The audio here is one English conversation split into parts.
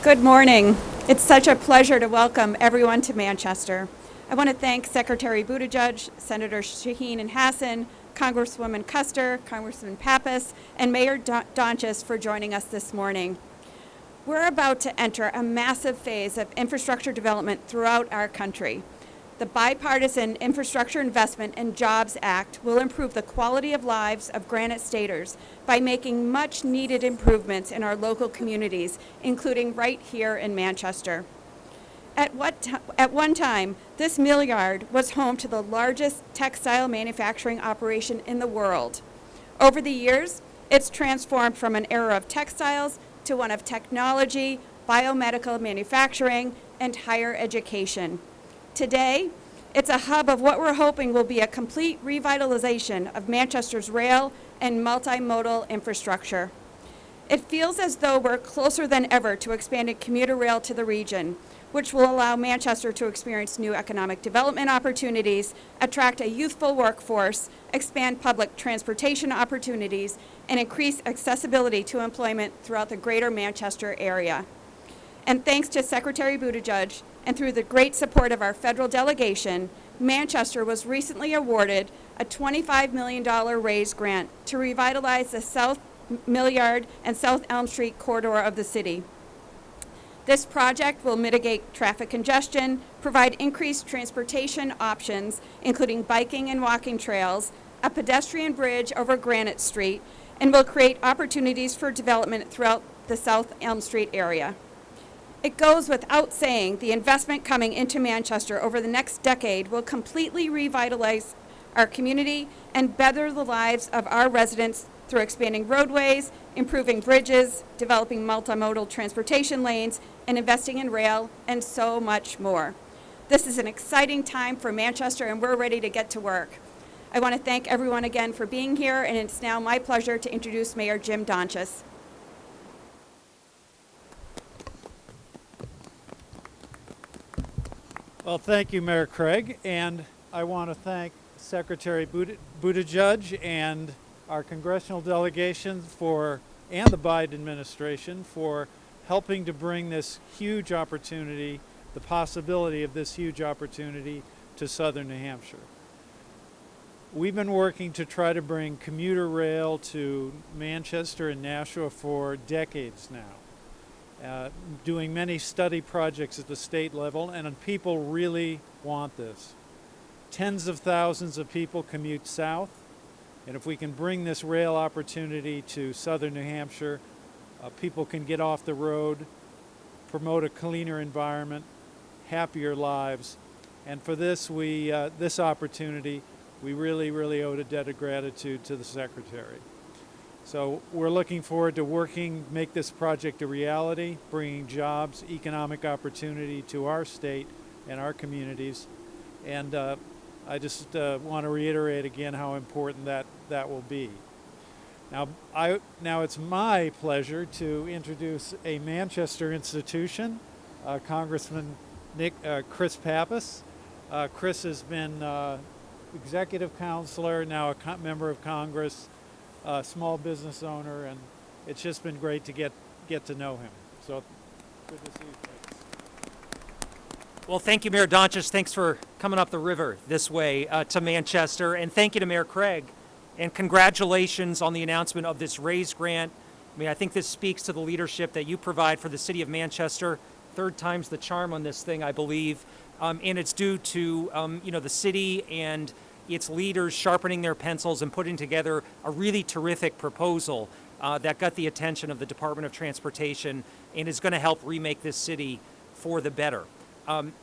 Good morning. It's such a pleasure to welcome everyone to Manchester. I want to thank Secretary Buttigieg, Senator Shaheen and Hassan, Congresswoman Custer, Congressman Pappas, and Mayor Donches for joining us this morning. We're about to enter a massive phase of infrastructure development throughout our country. The Bipartisan Infrastructure Investment and Jobs Act will improve the quality of lives of Granite Staters by making much needed improvements in our local communities, including right here in Manchester. At one time, this mill yard was home to the largest textile manufacturing operation in the world. Over the years, it's transformed from an era of textiles to one of technology, biomedical manufacturing, and higher education. Today, it's a hub of what we're hoping will be a complete revitalization of Manchester's rail and multimodal infrastructure. It feels as though we're closer than ever to expanding commuter rail to the region, which will allow Manchester to experience new economic development opportunities, attract a youthful workforce, expand public transportation opportunities, and increase accessibility to employment throughout the greater Manchester area. And thanks to Secretary Buttigieg, and through the great support of our federal delegation, Manchester was recently awarded a $25 million raise grant to revitalize the South Millyard and South Elm Street corridor of the city. This project will mitigate traffic congestion, provide increased transportation options, including biking and walking trails, a pedestrian bridge over Granite Street, and will create opportunities for development throughout the South Elm Street area. It goes without saying the investment coming into Manchester over the next decade will completely revitalize our community and better the lives of our residents through expanding roadways, improving bridges, developing multimodal transportation lanes, and investing in rail, and so much more. This is an exciting time for Manchester, and we're ready to get to work. I want to thank everyone again for being here, and it's now my pleasure to introduce Mayor Jim Donches. Well, thank you, Mayor Craig, and I want to thank Secretary Buttigieg and our congressional delegation and the Biden administration for helping to bring this huge opportunity, the possibility of this huge opportunity to southern New Hampshire. We've been working to try to bring commuter rail to Manchester and Nashua for decades now. Doing many study projects at the state level, and people really want this. Tens of thousands of people commute south, and if we can bring this rail opportunity to southern New Hampshire, people can get off the road, promote a cleaner environment, happier lives, and for this, this opportunity, we really owe a debt of gratitude to the Secretary. So we're looking forward to make this project a reality, bringing jobs, economic opportunity to our state and our communities. And I just want to reiterate again how important that will be. Now it's my pleasure to introduce a Manchester institution, Congressman Chris Pappas. Chris has been executive counselor, now a member of Congress, small business owner, and it's just been great to get to know him. So good to see you, Chris. Well, thank you, Mayor Donches. Thanks for coming up the river this way to Manchester, and thank you to Mayor Craig, and congratulations on the announcement of this raise grant. I mean, I think this speaks to the leadership that you provide for the city of Manchester. Third time's the charm on this thing, I believe, and it's due to the city and its leaders sharpening their pencils and putting together a really terrific proposal that got the attention of the Department of Transportation and is going to help remake this city for the better.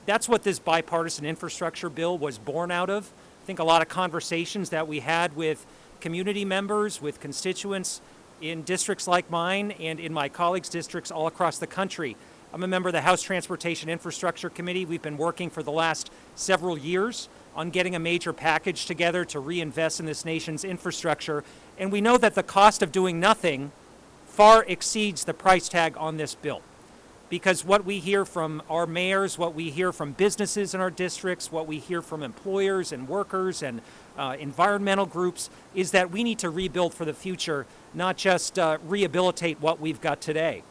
That's what this bipartisan infrastructure bill was born out of. I think a lot of conversations that we had with community members, with constituents in districts like mine and in my colleagues' districts all across the country. I'm a member of the House Transportation Infrastructure Committee. We've been working for the last several years on getting a major package together to reinvest in this nation's infrastructure. And we know that the cost of doing nothing far exceeds the price tag on this bill. Because what we hear from our mayors, what we hear from businesses in our districts, what we hear from employers and workers and environmental groups is that we need to rebuild for the future, not just rehabilitate what we've got today.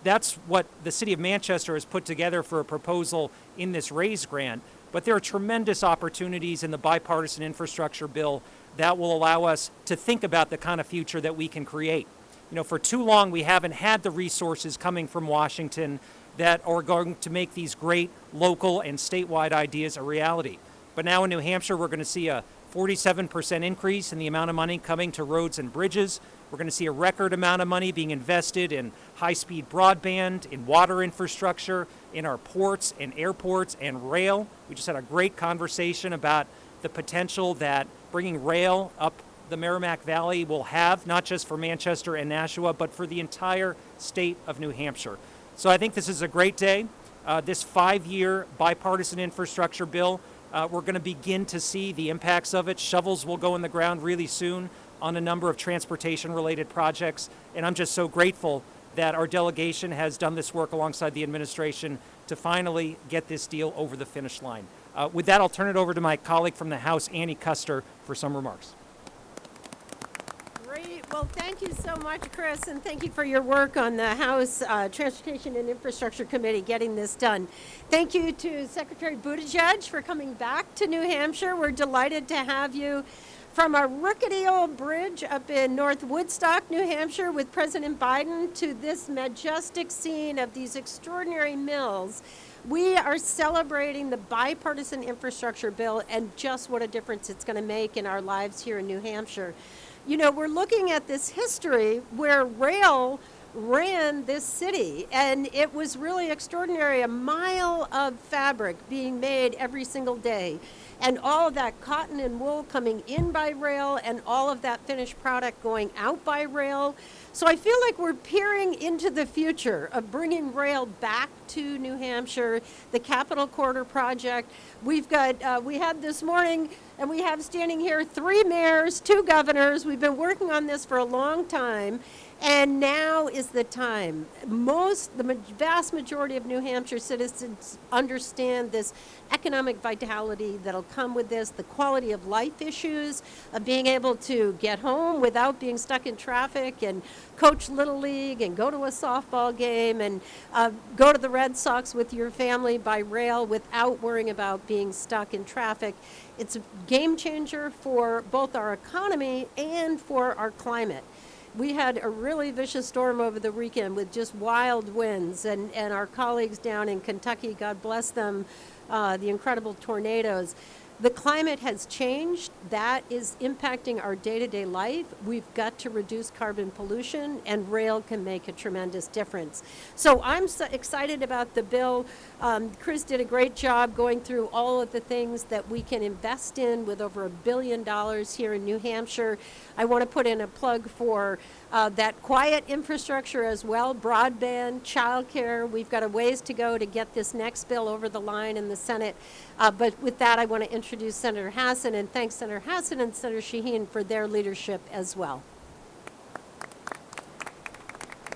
That's what the City of Manchester has put together for a proposal in this RAISE grant. But there are tremendous opportunities in the bipartisan infrastructure bill that will allow us to think about the kind of future that we can create. You know, for too long we haven't had the resources coming from Washington that are going to make these great local and statewide ideas a reality. But now in New Hampshire, we're going to see a 47% increase in the amount of money coming to roads and bridges. We're going to see a record amount of money being invested in high-speed broadband, in water infrastructure, in our ports and airports and rail. We just had a great conversation about the potential that bringing rail up the Merrimack Valley will have, not just for Manchester and Nashua, but for the entire state of New Hampshire. So I think this is a great day. This 5-year bipartisan infrastructure bill, we're going to begin to see the impacts of it. Shovels will go in the ground really soon on a number of transportation-related projects, and I'm just so grateful that our delegation has done this work alongside the administration to finally get this deal over the finish line. With that, I'll turn it over to my colleague from the House, Annie Kuster, for some remarks. Great. Well, thank you so much, Chris, and thank you for your work on the House Transportation and Infrastructure Committee getting this done. Thank you to Secretary Buttigieg for coming back to New Hampshire. We're delighted to have you from a rickety old bridge up in North Woodstock, New Hampshire, with President Biden to this majestic scene of these extraordinary mills. We are celebrating the bipartisan infrastructure bill and just what a difference it's going to make in our lives here in New Hampshire. You know, we're looking at this history where rail ran this city, and it was really extraordinary. A mile of fabric being made every single day, and all of that cotton and wool coming in by rail, and all of that finished product going out by rail. So I feel like we're peering into the future of bringing rail back to New Hampshire, the Capitol Corridor project. We had this morning, and we have standing here 3 mayors, 2 governors. We've been working on this for a long time. And now is the time. The vast majority of New Hampshire citizens understand this economic vitality that'll come with this, the quality of life issues of being able to get home without being stuck in traffic and coach Little League and go to a softball game and go to the Red Sox with your family by rail without worrying about being stuck in traffic. It's a game changer for both our economy and for our climate. We had a really vicious storm over the weekend with just wild winds, and our colleagues down in Kentucky, God bless them, the incredible tornadoes. The climate has changed. That is impacting our day-to-day life. We've got to reduce carbon pollution, and rail can make a tremendous difference. So I'm so excited about the bill. Chris did a great job going through all of the things that we can invest in with over $1 billion here in New Hampshire. I want to put in a plug for that quiet infrastructure as well, broadband, childcare. We've got a ways to go to get this next bill over the line in the Senate. But with that, I want to introduce Senator Hassan and thank Senator Hassan and Senator Shaheen for their leadership as well.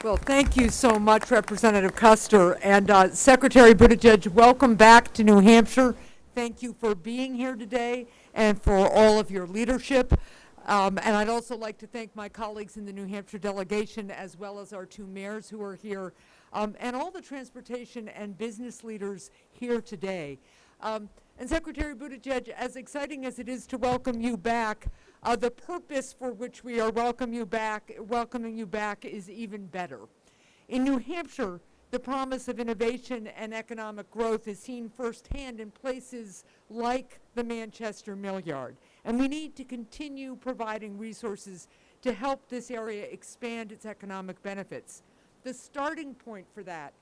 Well, thank you so much, Representative Custer. And Secretary Buttigieg, welcome back to New Hampshire. Thank you for being here today and for all of your leadership. And I'd also like to thank my colleagues in the New Hampshire delegation, as well as our 2 mayors who are here, and all the transportation and business leaders here today. And Secretary Buttigieg, as exciting as it is to welcome you back, the purpose for which we are welcoming you back is even better. In New Hampshire, the promise of innovation and economic growth is seen firsthand in places like the Manchester Mill Yard. And we need to continue providing resources to help this area expand its economic benefits. The starting point for that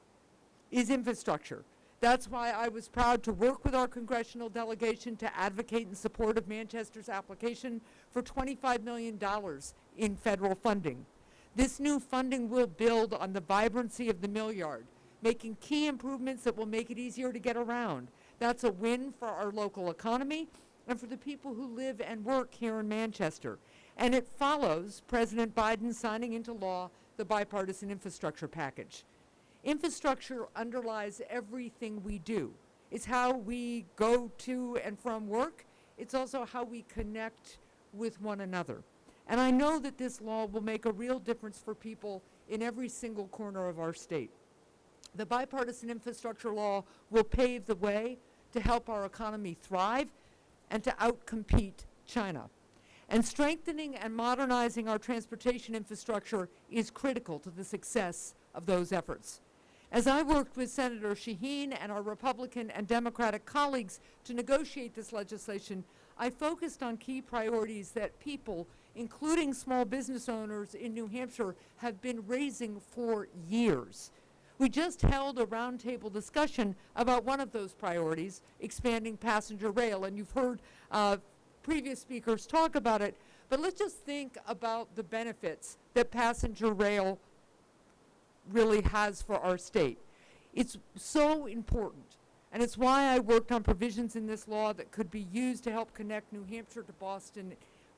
is infrastructure. That's why I was proud to work with our congressional delegation to advocate in support of Manchester's application for $25 million in federal funding. This new funding will build on the vibrancy of the mill yard, making key improvements that will make it easier to get around. That's a win for our local economy and for the people who live and work here in Manchester. And it follows President Biden signing into law the bipartisan infrastructure package. Infrastructure underlies everything we do. It's how we go to and from work. It's also how we connect with one another. And I know that this law will make a real difference for people in every single corner of our state. The bipartisan infrastructure law will pave the way to help our economy thrive and to outcompete China. And strengthening and modernizing our transportation infrastructure is critical to the success of those efforts. As I worked with Senator Shaheen and our Republican and Democratic colleagues to negotiate this legislation, I focused on key priorities that people, including small business owners in New Hampshire, have been raising for years. We just held a roundtable discussion about one of those priorities, expanding passenger rail, and you've heard previous speakers talk about it, but let's just think about the benefits that passenger rail really has for our state. It's so important, and it's why I worked on provisions in this law that could be used to help connect New Hampshire to Boston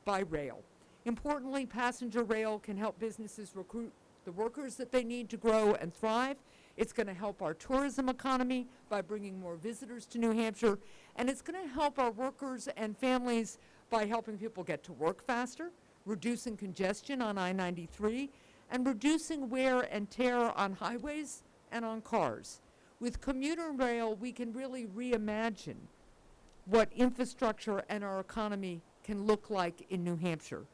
by rail. Importantly, passenger rail can help businesses recruit the workers that they need to grow and thrive. It's going to help our tourism economy by bringing more visitors to New Hampshire, and it's going to help our workers and families by helping people get to work faster, reducing congestion on I-93, and reducing wear and tear on highways and on cars. With commuter rail, we can really reimagine what infrastructure and our economy can look like in New Hampshire.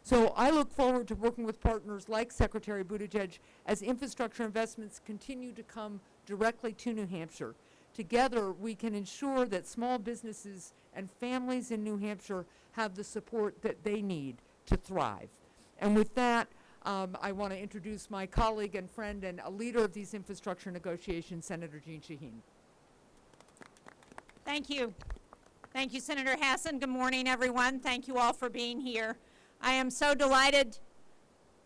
So I look forward to working with partners like Secretary Buttigieg as infrastructure investments continue to come directly to New Hampshire. Together, we can ensure that small businesses and families in New Hampshire have the support that they need to thrive. And with that, I want to introduce my colleague and friend and a leader of these infrastructure negotiations, Senator Jeanne Shaheen. Thank you. Thank you, Senator Hassan. Good morning, everyone. Thank you all for being here. I am so delighted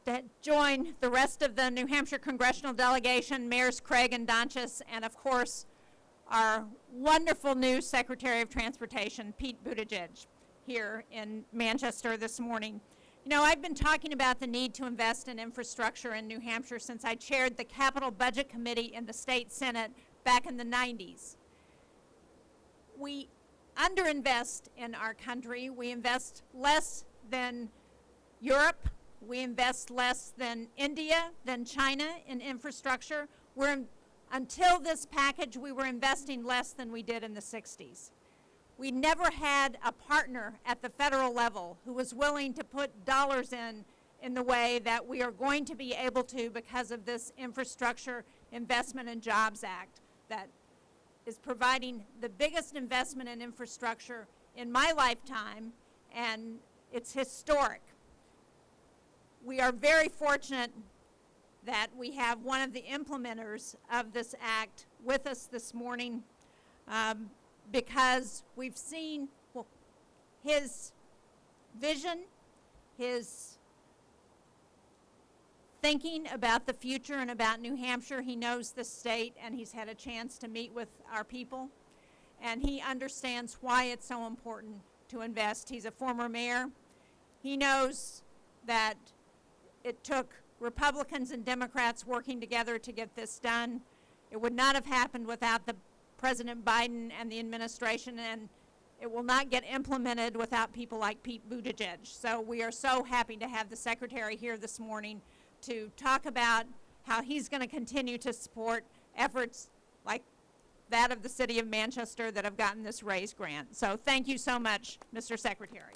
to join the rest of the New Hampshire congressional delegation, Mayors Craig and Donches, and of course, our wonderful new Secretary of Transportation, Pete Buttigieg, here in Manchester this morning. You know, I've been talking about the need to invest in infrastructure in New Hampshire since I chaired the Capital Budget Committee in the State Senate back in the 90s. We underinvest in our country. We invest less than Europe. We invest less than India, than China in infrastructure. Until this package, we were investing less than we did in the 60s. We never had a partner at the federal level who was willing to put dollars in the way that we are going to be able to because of this Infrastructure Investment and Jobs Act that is providing the biggest investment in infrastructure in my lifetime, and it's historic. We are very fortunate that we have one of the implementers of this act with us this morning, because we've seen his vision, his thinking about the future and about New Hampshire. He knows the state, and he's had a chance to meet with our people, and he understands why it's so important to invest. He's a former mayor. He knows that it took Republicans and Democrats working together to get this done. It would not have happened without the President Biden and the administration, and it will not get implemented without people like Pete Buttigieg. So we are so happy to have the Secretary here this morning to talk about how he's going to continue to support efforts like that of the City of Manchester that have gotten this RAISE grant. So thank you so much, Mr. Secretary.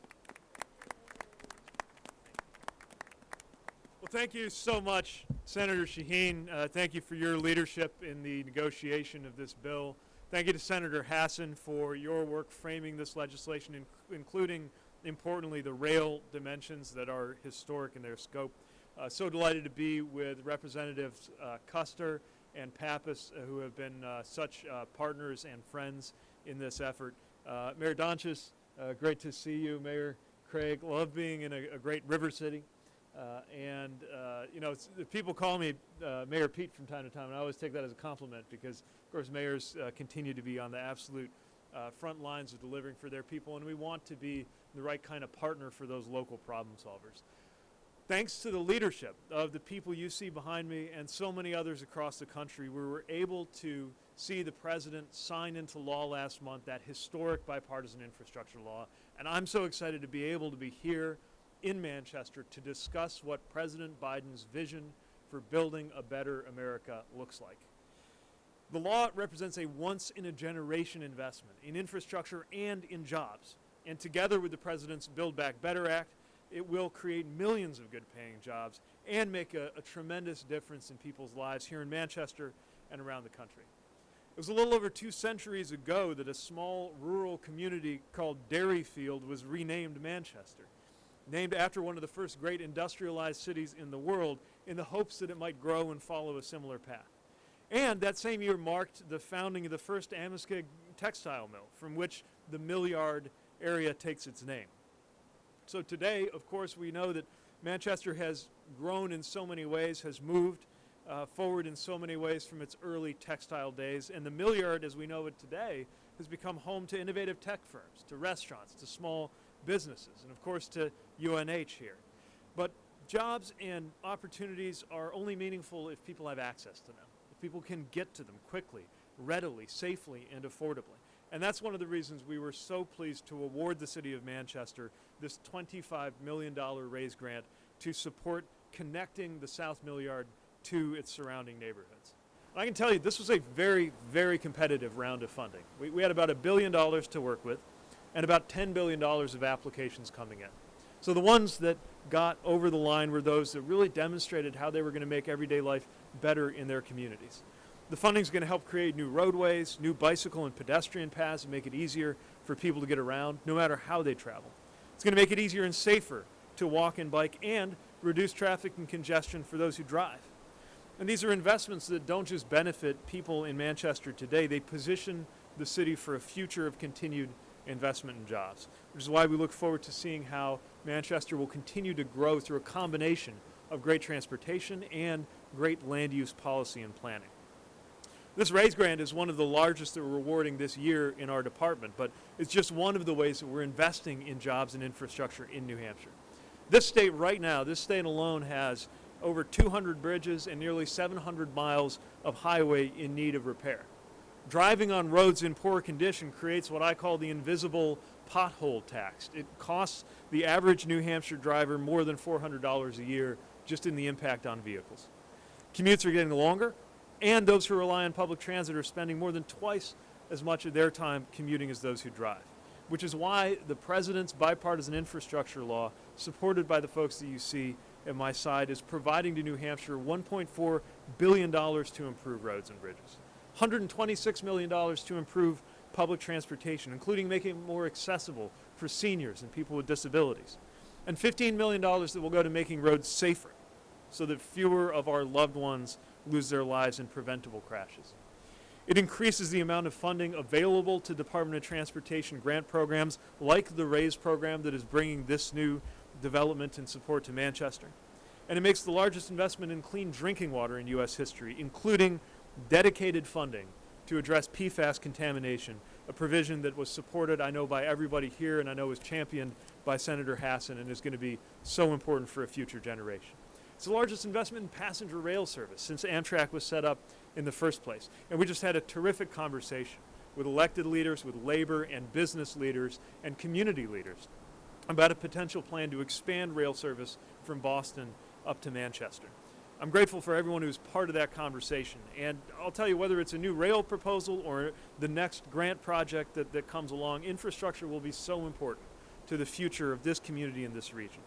Well, thank you so much, Senator Shaheen. Thank you for your leadership in the negotiation of this bill. Thank you to Senator Hassan for your work framing this legislation, including, importantly, the rail dimensions that are historic in their scope. So delighted to be with Representatives Custer and Pappas, who have been such partners and friends in this effort. Mayor Donches, great to see you. Mayor Craig, love being in a great river city. You know, people call me Mayor Pete from time to time, and I always take that as a compliment because, of course, mayors continue to be on the absolute front lines of delivering for their people, and we want to be the right kind of partner for those local problem solvers. Thanks to the leadership of the people you see behind me and so many others across the country, we were able to see the president sign into law last month that historic bipartisan infrastructure law, and I'm so excited to be able to be here in Manchester to discuss what President Biden's vision for building a better America looks like. The law represents a once-in-a-generation investment in infrastructure and in jobs. And together with the President's Build Back Better Act, it will create millions of good-paying jobs and make a tremendous difference in people's lives here in Manchester and around the country. It was a little over 2 centuries ago that a small rural community called Dairyfield was renamed Manchester, named after one of the first great industrialized cities in the world in the hopes that it might grow and follow a similar path. And that same year marked the founding of the first Amoskeag textile mill, from which the mill yard area takes its name. So today, of course, we know that Manchester has grown in so many ways, has moved forward in so many ways from its early textile days, and the mill yard, as we know it today, has become home to innovative tech firms, to restaurants, to small businesses, and of course to UNH here. But jobs and opportunities are only meaningful if people have access to them, if people can get to them quickly, readily, safely, and affordably. And that's one of the reasons we were so pleased to award the City of Manchester this $25 million raise grant to support connecting the South Mill Yard to its surrounding neighborhoods. And I can tell you, this was a very, very competitive round of funding. We had about $1 billion to work with and about $10 billion of applications coming in. So the ones that got over the line were those that really demonstrated how they were going to make everyday life better in their communities. The funding is going to help create new roadways, new bicycle and pedestrian paths, and make it easier for people to get around no matter how they travel. It's going to make it easier and safer to walk and bike and reduce traffic and congestion for those who drive. And these are investments that don't just benefit people in Manchester today, they position the city for a future of continued investment in jobs, which is why we look forward to seeing how Manchester will continue to grow through a combination of great transportation and great land use policy and planning. This raise grant is one of the largest that we're awarding this year in our department, but it's just one of the ways that we're investing in jobs and infrastructure in New Hampshire. This state right now, this state alone has over 200 bridges and nearly 700 miles of highway in need of repair. Driving on roads in poor condition creates what I call the invisible pothole tax. It costs the average New Hampshire driver more than $400 a year just in the impact on vehicles. Commutes are getting longer, and those who rely on public transit are spending more than twice as much of their time commuting as those who drive, which is why the President's bipartisan infrastructure law, supported by the folks that you see at my side, is providing to New Hampshire $1.4 billion to improve roads and bridges, $126 million to improve public transportation, including making it more accessible for seniors and people with disabilities, and $15 million that will go to making roads safer so that fewer of our loved ones lose their lives in preventable crashes. It increases the amount of funding available to Department of Transportation grant programs like the RAISE program that is bringing this new development and support to Manchester. And it makes the largest investment in clean drinking water in U.S. history, including dedicated funding to address PFAS contamination, a provision that was supported, I know, by everybody here and I know was championed by Senator Hassan and is going to be so important for a future generation. It's the largest investment in passenger rail service since Amtrak was set up in the first place. And we just had a terrific conversation with elected leaders, with labor and business leaders and community leaders about a potential plan to expand rail service from Boston up to Manchester. I'm grateful for everyone who's part of that conversation. And I'll tell you, whether it's a new rail proposal or the next grant project that comes along, infrastructure will be so important to the future of this community and this region.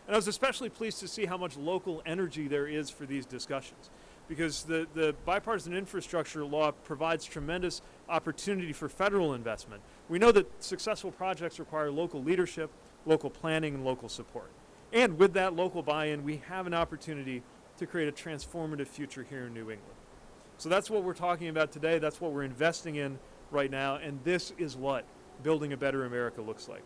And I was especially pleased to see how much local energy there is for these discussions, because the bipartisan infrastructure law provides tremendous opportunity for federal investment. We know that successful projects require local leadership, local planning, and local support. And with that local buy-in, we have an opportunity to create a transformative future here in New England. So that's what we're talking about today. That's what we're investing in right now. And this is what building a better America looks like.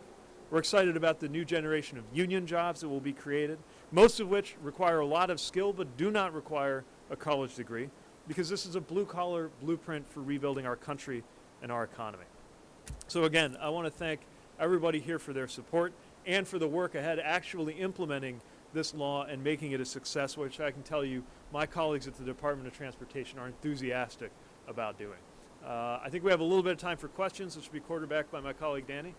We're excited about the new generation of union jobs that will be created, most of which require a lot of skill but do not require a college degree, because this is a blue-collar blueprint for rebuilding our country and our economy. So again, I want to thank everybody here for their support and for the work ahead actually implementing this law and making it a success, which I can tell you my colleagues at the Department of Transportation are enthusiastic about doing. I think we have a little bit of time for questions, which will be quarterbacked by my colleague Danny,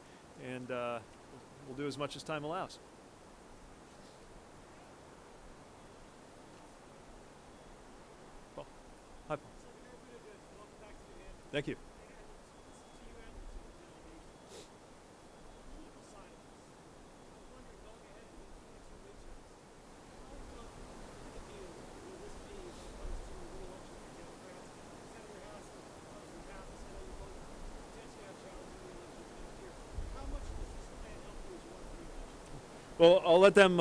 and we'll do as much as time allows. Thank you. Well, I'll let them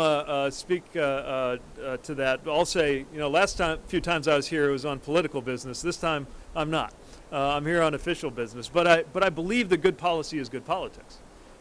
speak to that. I'll say, last few times I was here, it was on political business. This time, I'm not. I'm here on official business. But I believe that good policy is good politics,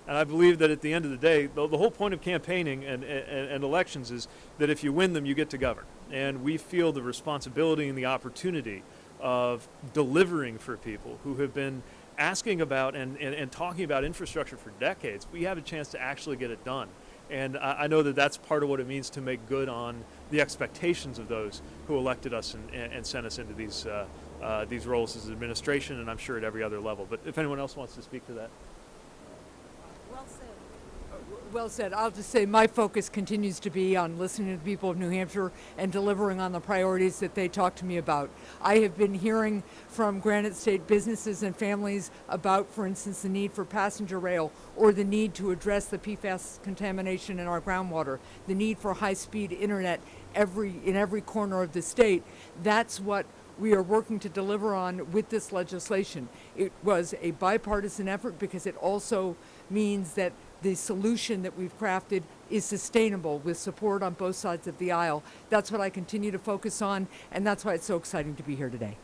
and I believe that at the end of the day, the whole point of campaigning and elections is that if you win them, you get to govern. And we feel the responsibility and the opportunity of delivering for people who have been asking about and talking about infrastructure for decades. We have a chance to actually get it done. And I know that that's part of what it means to make good on the expectations of those who elected us and sent us into these roles as administration, and I'm sure at every other level. But if anyone else wants to speak to that. Well said. Well said. I'll just say my focus continues to be on listening to the people of New Hampshire and delivering on the priorities that they talk to me about. I have been hearing from Granite State businesses and families about, for instance, the need for passenger rail or the need to address the PFAS contamination in our groundwater, the need for high-speed internet in every corner of the state. That's what we are working to deliver on with this legislation. It was a bipartisan effort because it also means that the solution that we've crafted is sustainable with support on both sides of the aisle. That's what I continue to focus on, and that's why it's so exciting to be here today.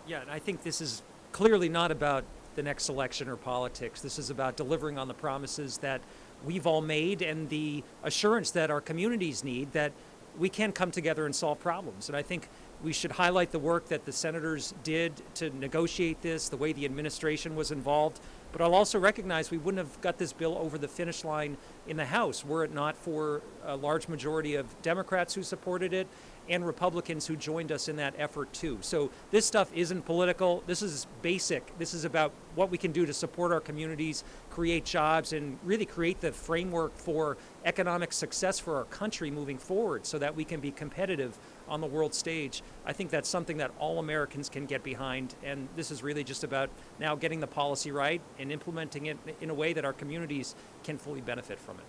Yeah, and I think this is clearly not about the next election or politics. This is about delivering on the promises that we've all made and the assurance that our communities need that we can come together and solve problems. And I think we should highlight the work that the senators did to negotiate this, the way the administration was involved. But I'll also recognize we wouldn't have got this bill over the finish line in the House were it not for a large majority of Democrats who supported it and Republicans who joined us in that effort too. So this stuff isn't political. This is basic. This is about what we can do to support our communities, create jobs, and really create the framework for economic success for our country moving forward so that we can be competitive on the world stage. I think that's something that all Americans can get behind, and this is really just about now getting the policy right and implementing it in a way that our communities can fully benefit from it.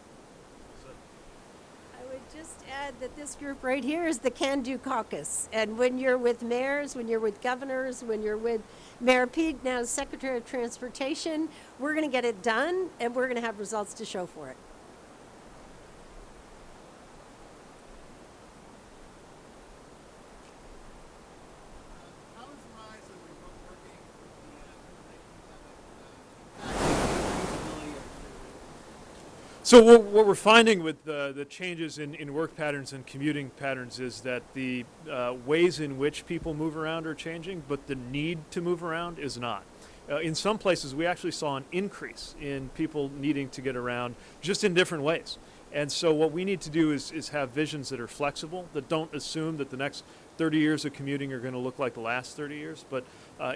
I would just add that this group right here is the Can-Do Caucus. And when you're with mayors, when you're with governors, when you're with Mayor Pete, now Secretary of Transportation, we're going to get it done, and we're going to have results to show for it. So what we're finding with the changes in work patterns and commuting patterns is that the ways in which people move around are changing, but the need to move around is not. In some places, we actually saw an increase in people needing to get around just in different ways. And so what we need to do is have visions that are flexible, that don't assume that the next 30 years of commuting are going to look like the last 30 years. But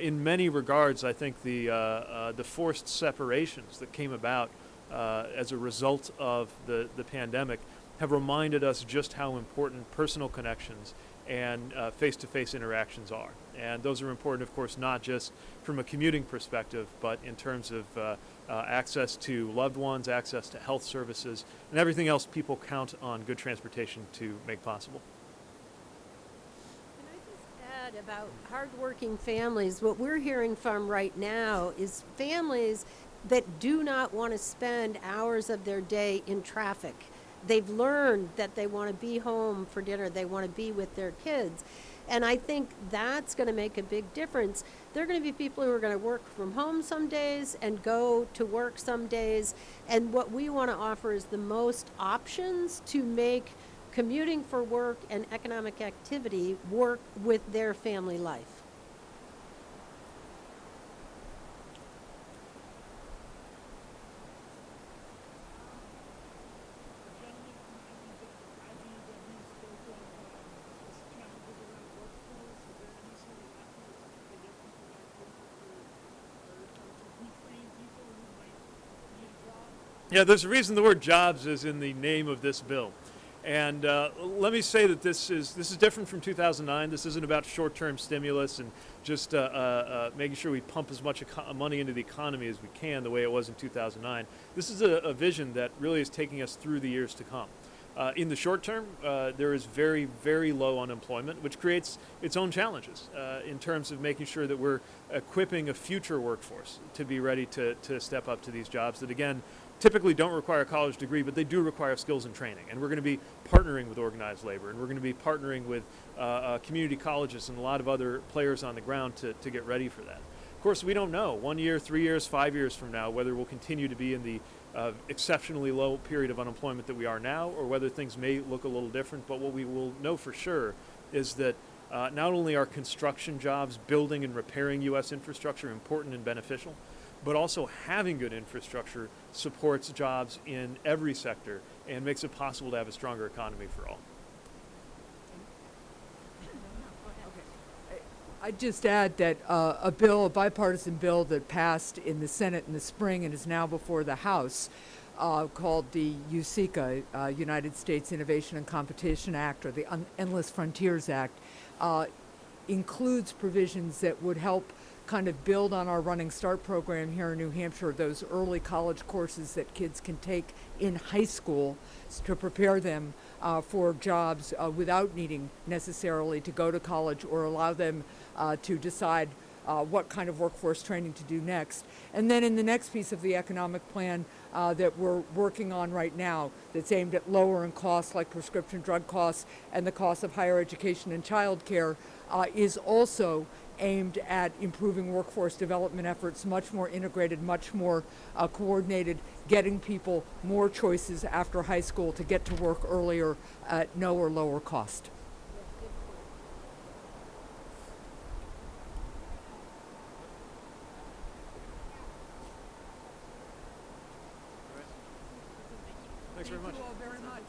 in many regards, I think the forced separations that came about as a result of the pandemic have reminded us just how important personal connections and face-to-face interactions are. And those are important, of course, not just from a commuting perspective, but in terms of access to loved ones, access to health services, and everything else people count on good transportation to make possible. Can I just add about hardworking families? What we're hearing from right now is families that do not want to spend hours of their day in traffic. They've learned that they want to be home for dinner. They want to be with their kids. And I think that's going to make a big difference. There are going to be people who are going to work from home some days and go to work some days. And what we want to offer is the most options to make commuting for work and economic activity work with their family life. Yeah, there's a reason the word jobs is in the name of this bill. And let me say that this is different from 2009. This isn't about short-term stimulus and just making sure we pump as much money into the economy as we can, the way it was in 2009. This is a vision that really is taking us through the years to come. In the short term, there is very, very low unemployment, which creates its own challenges in terms of making sure that we're equipping a future workforce to be ready to step up to these jobs that, again, typically don't require a college degree, but they do require skills and training. And we're going to be partnering with organized labor, and we're going to be partnering with community colleges and a lot of other players on the ground to get ready for that. Of course, we don't know 1 year, 3 years, 5 years from now whether we'll continue to be in the exceptionally low period of unemployment that we are now, or whether things may look a little different. But what we will know for sure is that not only are construction jobs, building and repairing U.S. infrastructure important and beneficial, but also having good infrastructure supports jobs in every sector and makes it possible to have a stronger economy for all. I'd just add that a bipartisan bill that passed in the Senate in the spring and is now before the House, called the USICA, United States Innovation and Competition Act, or the Endless Frontiers Act, includes provisions that would help kind of build on our Running Start program here in New Hampshire, those early college courses that kids can take in high school to prepare them for jobs without needing necessarily to go to college, or allow them to decide what kind of workforce training to do next. And then in the next piece of the economic plan that we're working on right now, that's aimed at lowering costs like prescription drug costs and the cost of higher education and childcare, is also aimed at improving workforce development efforts, much more integrated, much more coordinated, getting people more choices after high school to get to work earlier at no or lower cost. Thanks very much. Thank you all very much.